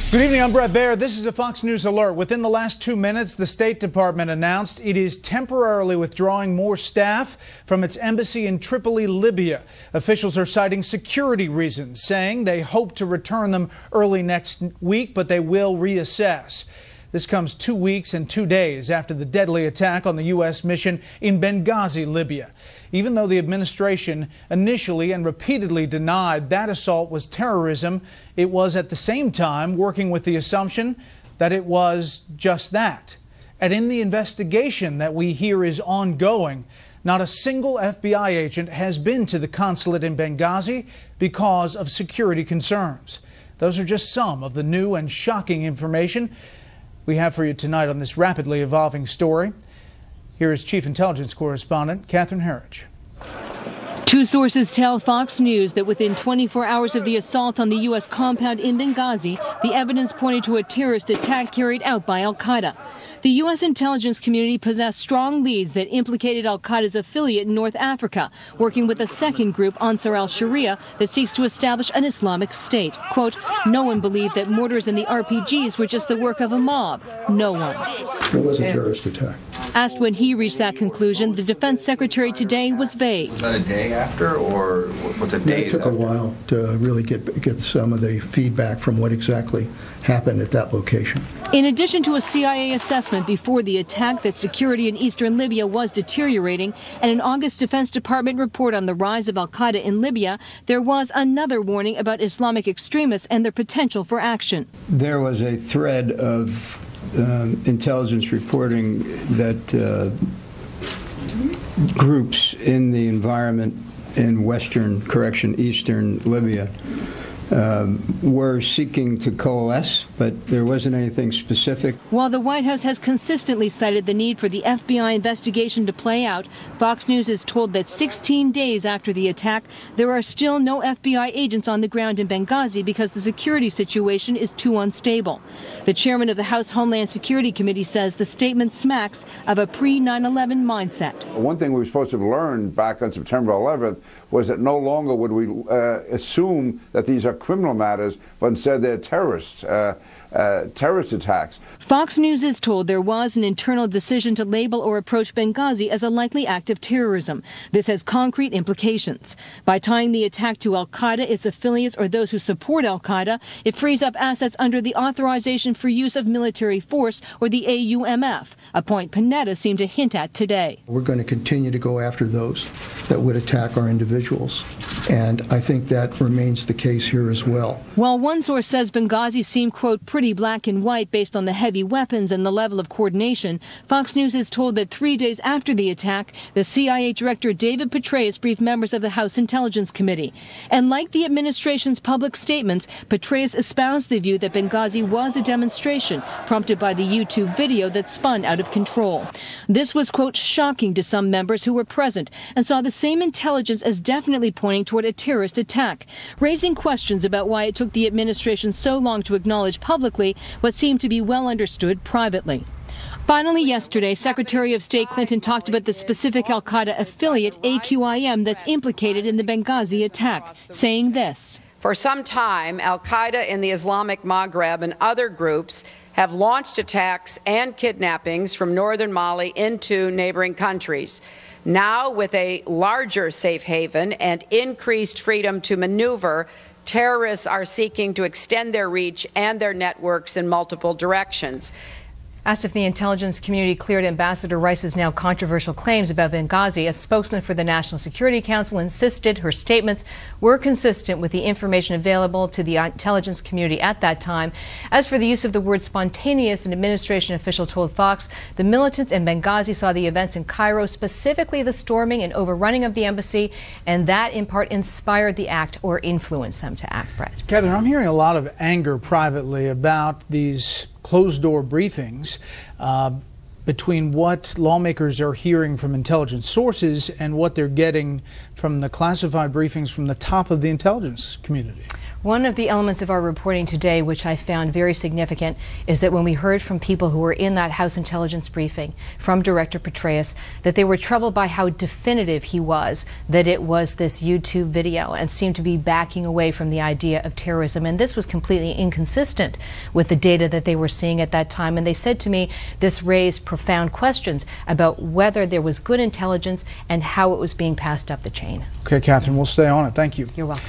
Good evening, I'm Brett Baer. This is a Fox News alert. Within the last 2 minutes, the State Department announced it is temporarily withdrawing more staff from its embassy in Tripoli, Libya. Officials are citing security reasons, saying they hope to return them early next week, but they will reassess. This comes 2 weeks and 2 days after the deadly attack on the U.S. mission in Benghazi, Libya. Even though the administration initially and repeatedly denied that assault was terrorism, it was at the same time working with the assumption that it was just that. And in the investigation that we hear is ongoing, not a single FBI agent has been to the consulate in Benghazi because of security concerns. Those are just some of the new and shocking information we have for you tonight on this rapidly evolving story. Here is Chief Intelligence Correspondent Catherine Herridge. Two sources tell Fox News that within 24 hours of the assault on the U.S. compound in Benghazi, the evidence pointed to a terrorist attack carried out by al-Qaeda. The U.S. intelligence community possessed strong leads that implicated al-Qaeda's affiliate in North Africa, working with a second group, Ansar al-Sharia, that seeks to establish an Islamic state. Quote, no one believed that mortars and the RPGs were just the work of a mob. No one. It was a terrorist attack. Asked when he reached that conclusion, the defense secretary today was vague. Was that a day after, or was it days after? It took a while to really get some of the feedback from what exactly happened at that location. In addition to a CIA assessment before the attack that security in eastern Libya was deteriorating, and an August Defense Department report on the rise of al-Qaeda in Libya, there was another warning about Islamic extremists and their potential for action. There was a thread of intelligence reporting that groups in the environment in eastern Libya were seeking to coalesce, but there wasn't anything specific. While the White House has consistently cited the need for the FBI investigation to play out, Fox News is told that 16 days after the attack, there are still no FBI agents on the ground in Benghazi because the security situation is too unstable. The chairman of the House Homeland Security Committee says the statement smacks of a pre-9/11 mindset. One thing we were supposed to have learned back on September 11th was that no longer would we assume that these are criminal matters, but instead they're terrorist attacks. Fox News is told there was an internal decision to label or approach Benghazi as a likely act of terrorism. This has concrete implications. By tying the attack to al-Qaeda, its affiliates, or those who support al-Qaeda, it frees up assets under the Authorization for Use of Military Force, or the AUMF, a point Panetta seemed to hint at today. We're going to continue to go after those that would attack our individuals, and I think that remains the case here as well. While one source says Benghazi seemed, quote, pretty black and white based on the heavy weapons and the level of coordination, Fox News is told that 3 days after the attack, the CIA Director David Petraeus briefed members of the House Intelligence Committee. And like the administration's public statements, Petraeus espoused the view that Benghazi was a demonstration prompted by the YouTube video that spun out of control. This was, quote, shocking to some members who were present and saw the same intelligence as definitely pointing toward a terrorist attack, raising questions about why it took the administration so long to acknowledge publicly what seemed to be well understood privately. Finally, yesterday, Secretary of State Clinton talked about the specific al-Qaeda affiliate, AQIM, that's implicated in the Benghazi attack, saying this. For some time, al-Qaeda in the Islamic Maghreb and other groups have launched attacks and kidnappings from northern Mali into neighboring countries. Now, with a larger safe haven and increased freedom to maneuver, terrorists are seeking to extend their reach and their networks in multiple directions. Asked if the intelligence community cleared Ambassador Rice's now controversial claims about Benghazi, a spokesman for the National Security Council insisted her statements were consistent with the information available to the intelligence community at that time. As for the use of the word spontaneous, an administration official told Fox the militants in Benghazi saw the events in Cairo, specifically the storming and overrunning of the embassy, and that in part inspired the act or influenced them to act. Brett. Catherine, I'm hearing a lot of anger privately about these closed-door briefings between what lawmakers are hearing from intelligence sources and what they're getting from the classified briefings from the top of the intelligence community. One of the elements of our reporting today, which I found very significant, is that when we heard from people who were in that House intelligence briefing from Director Petraeus, that they were troubled by how definitive he was that it was this YouTube video and seemed to be backing away from the idea of terrorism. And this was completely inconsistent with the data that they were seeing at that time. And they said to me this raised profound questions about whether there was good intelligence and how it was being passed up the chain. Okay, Catherine, we'll stay on it. Thank you. You're welcome.